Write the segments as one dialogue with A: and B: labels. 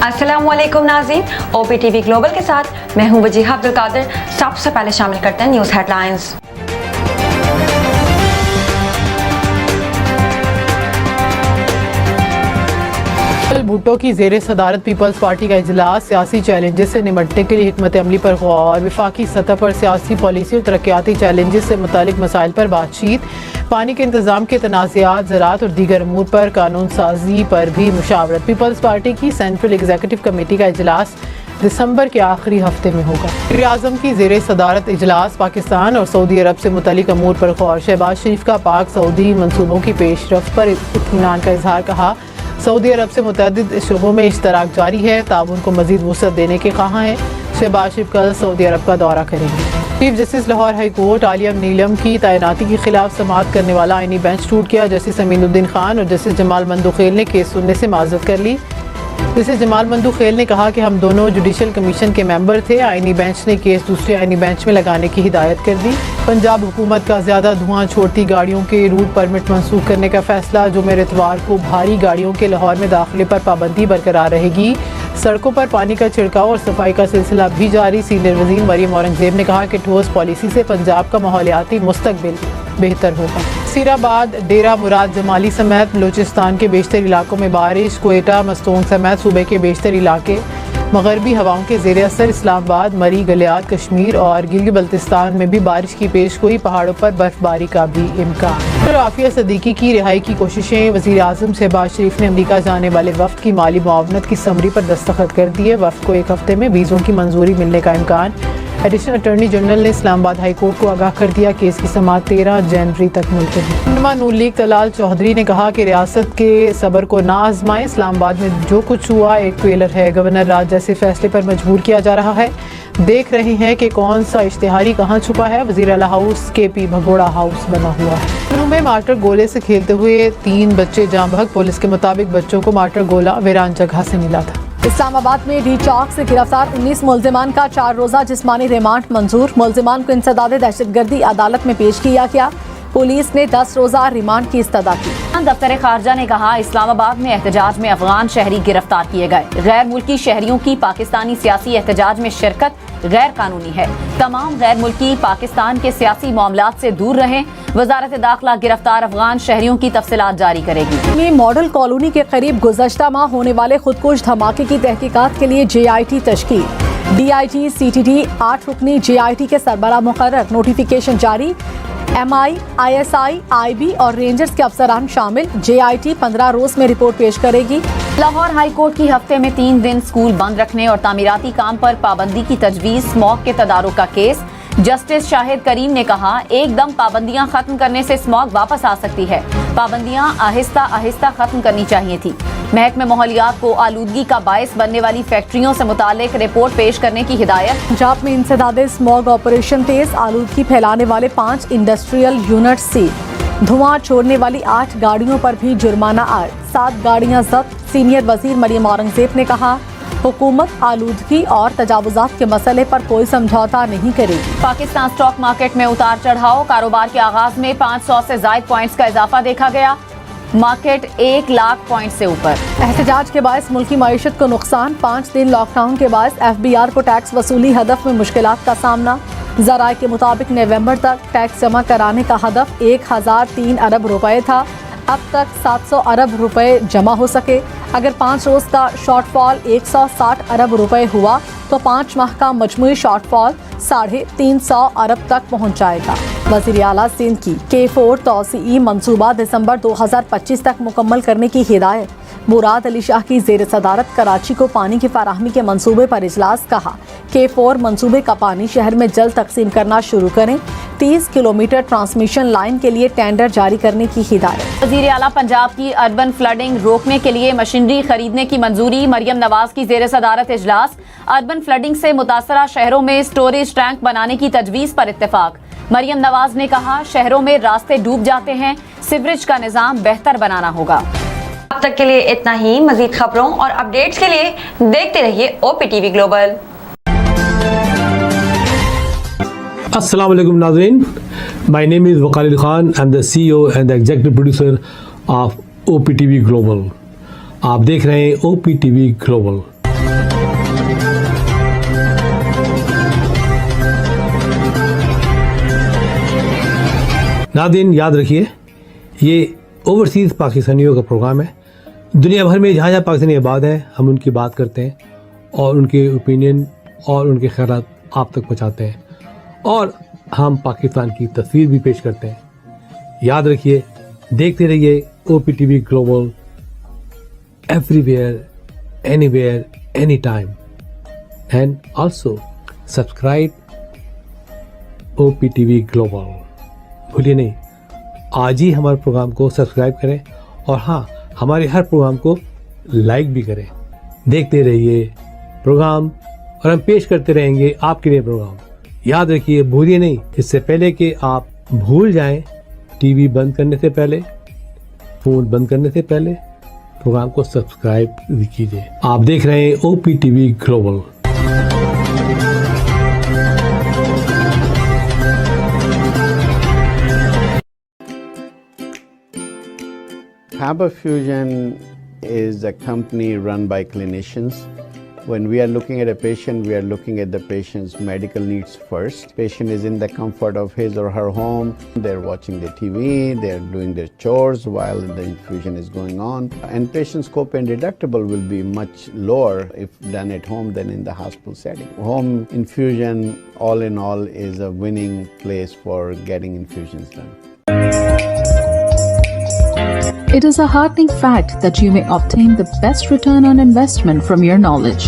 A: अस्सलाम वालेकुम नाज़रीन, OPTV ग्लोबल के साथ मैं हूं वजीहा अब्दुल कादिर। सबसे पहले शामिल करते हैं न्यूज़ हेडलाइंस।
B: भुट्टो की ज़ेरे सदारत पीपल्स पार्टी का इजलास, सियासी चैलेंजेस से निमटने के लिए हिकमत अमली पर गौर, वफाकी सतह पर सियासी पॉलिसी और तरक्याती चैलेंजेस से मुतालिक मसाइल पर बातचीत, पानी के इंतजाम के तनाज़ात, ज़राअत और दीगर अमूर पर कानून साजी पर भी मुशावरत। पीपल्स पार्टी की सेंट्रल एग्जीक्यूटिव कमेटी का इजलास दिसंबर के आखिरी हफ्ते में होगा। वज़ीर-ए-आज़म की ज़ेरे सदारत इजलास, पाकिस्तान और सऊदी अरब से मुतालिक अमूर पर गौर, शहबाज शरीफ का पाक सऊदी मंसूबों की पेशरफ पर इत्मीनान का इजहार, कहा सऊदी अरब से मुतअद्दिद शोबों में इश्तराक जारी है, ताउन को मज़ीद वुसअत देने के ख्वाह हैं। शहबाज शरीफ कल सऊदी अरब का दौरा करेंगे। Chief justice Lahore high court Aliya Neelam की तैनाती के खिलाफ समाअत करने वाला आईनी बेंच टूट गया। जस्टिस अमीनुद्दीन खान और जस्टिस जमाल मंदुखेल ने केस सुनने से माजरत कर ली। जस्टिस जमाल मंदुखेल ने कहा कि हम दोनों जुडिशल कमीशन के मेंबर थे। आईनी बेंच ने केस दूसरे आईनी बेंच में लगाने की हिदायत कर दी। पंजाब हुकूमत का ज़्यादा धुआं छोड़ती गाड़ियों के रूट परमिट मंसूख करने का फैसला, जुमे इतवार को भारी गाड़ियों के लाहौर में दाखिले पर पाबंदी बरकरार रहेगी। सड़कों पर पानी का छिड़काव और सफाई का सिलसिला भी जारी। सीनियर वज़ीर मरियम औरंगज़ेब ने कहा कि ठोस पॉलिसी से पंजाब का माहौलियाती मुस्तकबिल बेहतर होगा। सीराबाद, डेरा मुराद जमाली समेत बलूचिस्तान के बेशतर इलाकों में बारिश, क्वेटा, मस्तूंग समेत सूबे के बेशतर इलाके मगरबी हवाओं के ज़ेर असर, इस्लामाबाद, मरी, गलियात, कश्मीर और गिलगित बल्तिस्तान में भी बारिश की पेशगोई, पहाड़ों पर बर्फबारी का भी इम्कान। आफिया सदीकी की रिहाई की कोशिशें, वज़ीर-ए-आज़म शहबाज शरीफ ने अमरीका जाने वाले वफ्द की माली मुआवनत की समरी पर दस्तखत कर दिए। वफ्द को एक हफ्ते में वीज़ों की मंजूरी मिलने का इम्कान। एडिशनल अटॉर्नी जनरल ने इस्लामाबाद हाई कोर्ट को आगाह कर दिया, केस की समाअत 13 जनवरी तक मुलतवी। नून लीग तलाल चौधरी ने कहा कि रियासत के सब्र को ना आजमाएं, इस्लामाबाद में जो कुछ हुआ एक ट्रेलर है। गवर्नर राज जैसे फैसले पर मजबूर किया जा रहा है, देख रहे हैं कि कौन सा इश्तिहारी कहाँ छुपा है। वज़ीर आला हाउस KP भगोड़ा हाउस बना हुआ है। लखनऊ में मार्टर गोले से खेलते हुए 3 बच्चे जाँ बहक, पुलिस के मुताबिक बच्चों को मार्टर गोला वीरान जगह से मिला था।
C: इस्लामाबाद में डी चौक से गिरफ्तार 19 मुल्जिमान का 4 रोज़ा जिस्मानी रिमांड मंजूर। मुल्जिमान को इंसदादे दहशतगर्दी अदालत में पेश किया गया। पुलिस ने 10 रोज़ा रिमांड की इस्तदा की।
D: दफ्तर खारजा ने कहा, इस्लामाबाद में एहतजाज में अफगान शहरी गिरफ्तार किए गए। गैर मुल्की शहरियों की पाकिस्तानी सियासी एहतजाज में शिरकत गैर कानूनी है। तमाम गैर मुल्की पाकिस्तान के सियासी मामलात से दूर रहें। वजारत दाखिला गिरफ्तार अफगान शहरियों की तफसीलात जारी करेगी।
C: मॉडल कॉलोनी के करीब गुज़श्ता माह होने वाले खुदकुश धमाके की तहकीकात के लिए JIT तश्कील। DIG CTD 8 रुकनी JIT के सरबराह मुकर्रर, नोटिफिकेशन जारी। MI, ISI, IB और रेंजर्स के अफसरान शामिल। JIT 15 रोज में रिपोर्ट पेश करेगी।
D: लाहौर हाई कोर्ट की हफ्ते में 3 दिन स्कूल बंद रखने और तामीराती काम पर पाबंदी की तजवीज़, स्मॉग के तदारुक का केस। जस्टिस शाहिद करीम ने कहा, एकदम पाबंदियां खत्म करने से स्मॉग वापस आ सकती है। पाबंदियां आहिस्ता आहिस्ता खत्म करनी चाहिए थी। महकमे माहौलियात को आलूदगी का बायस बनने वाली फैक्ट्रियों से मुतालिक रिपोर्ट पेश करने की हिदायत।
C: पंजाब में इंसदादे स्मॉग ऑपरेशन तेज, आलूदगी फैलाने वाले 5 इंडस्ट्रियल यूनिट सील। धुआं छोड़ने वाली 8 गाड़ियों पर भी जुर्माना आए, 7 गाड़ियां जब्त। सीनियर वजीर मरियम औरंगज़ेब ने कहा, हुकूमत आलूदगी और तजावुजात के मसले पर कोई समझौता नहीं करेगी।
D: पाकिस्तान स्टॉक मार्केट में उतार चढ़ाव, कारोबार के आगाज में 500 से ज़ायद पॉइंट्स का इजाफा देखा गया। मार्केट 1 लाख पॉइंट से ऊपर।
C: एहतजाज के बायस मुल्की मईशत को नुकसान, 5 दिन लॉकडाउन के बायस FBR को टैक्स वसूली हदफ में मुश्किलात का सामना। ज़राए के मुताबिक नवंबर तक टैक्स जमा कराने का हदफ 1003 अरब रुपए था। अब तक 700 अरब रुपए जमा हो सके। अगर 5 रोज का शॉर्टफॉल 160 अरब रुपए हुआ तो 5 माह का मजमूई शॉर्टफॉल 350 अरब तक पहुंच जाएगा। वज़ीर आला सिंध की K4 तौसीई मंसूबा दिसंबर 2025 तक मुकम्मल करने की हिदायत। मुराद अली शाह की ज़ेर सदारत कराची को पानी की फराहमी के मंसूबे पर इजलास, कहा K4 मंसूबे का पानी शहर में जल्द तकसीम करना शुरू करें। 30 किलोमीटर ट्रांसमिशन लाइन के लिए टेंडर जारी करने की हिदायत।
D: वज़ीर आला पंजाब की अर्बन फ्लडिंग रोकने के लिए मशीनरी खरीदने की मंजूरी। मरियम नवाज की ज़ेर सदारत इजलास। अर्बन फ्लडिंग से मुतासरा शहरों में स्टोरेज टैंक बनाने की तजवीज़ पर इत्तेफाक। मरियम नवाज ने कहा, शहरों में रास्ते डूब जाते हैं, सीवरेज का निज़ाम बेहतर बनाना होगा।
A: अब तक के लिए इतना ही। मजीद खबरों और अपडेट्स के लिए देखते रहिए OPTV ग्लोबल।
E: अस्सलाम वालेकुम नाज़रीन, my name is Waqar Khan, I am the CEO and the executive producer of OPTV global. आप देख रहे हैं OPTV ग्लोबल। नाज़रीन याद रखिए ये ओवरसीज़ पाकिस्तानियों का प्रोग्राम है। दुनिया भर में जहाँ जहाँ पाकिस्तानी आबाद हैं हम उनकी बात करते हैं और उनके ओपिनियन और उनके ख्यालात आप तक पहुँचाते हैं और हम पाकिस्तान की तस्वीर भी पेश करते हैं। याद रखिए देखते रहिए OPTV global everywhere anywhere any time and also subscribe OPTV global. भूलिए नहीं आज ही हमारे प्रोग्राम को सब्सक्राइब करें और हाँ हमारे हर प्रोग्राम को लाइक भी करें। देखते रहिए प्रोग्राम और हम पेश करते रहेंगे आपके लिए प्रोग्राम। याद रखिए भूलिए नहीं इससे पहले कि आप भूल जाएं टीवी बंद करने से पहले फ़ोन बंद करने से पहले प्रोग्राम को सब्सक्राइब भी कीजिए। आप देख रहे हैं OPTV global.
F: Faber Fusion is a company run by clinicians. When we are looking at a patient, we are looking at the patient's medical needs first. Patient is in the comfort of his or her home. They're watching the TV, they're doing their chores while the infusion is going on. And patient's copay and deductible will be much lower if done at home than in the hospital setting. Home infusion, all in all, is a winning place for getting infusions done.
G: It is a heartening fact that you may obtain the best return on investment from your knowledge.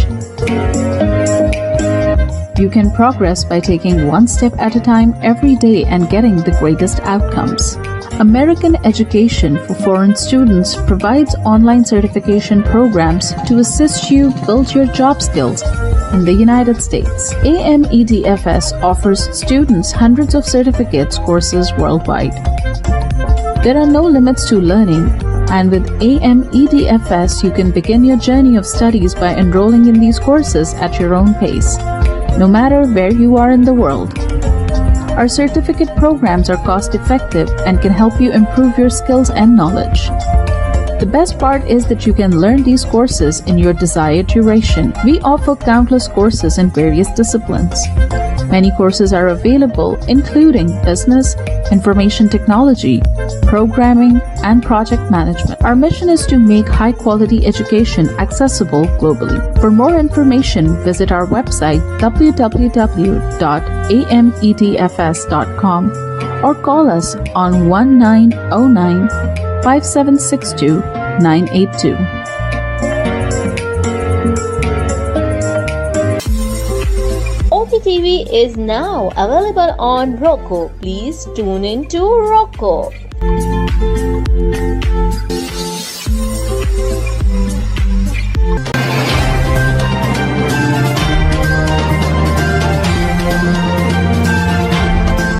G: You can progress by taking one step at a time every day and getting the greatest outcomes. American Education for Foreign Students provides online certification programs to assist you build your job skills in the United States. AMEDFS offers students hundreds of certificates courses worldwide. There are no limits to learning, and with AMEDFS, you can begin your journey of studies by enrolling in these courses at your own pace, no matter where you are in the world. Our certificate programs are cost-effective and can help you improve your skills and knowledge. The best part is that you can learn these courses in your desired duration. We offer countless courses in various disciplines. Many courses are available, including business, information technology, programming, and project management. Our mission is to make high-quality education accessible globally. For more information, visit our website www.amedfs.com or call us on 1909-5762-982.
H: OPTV is now available on Roku. Please tune in to Roku.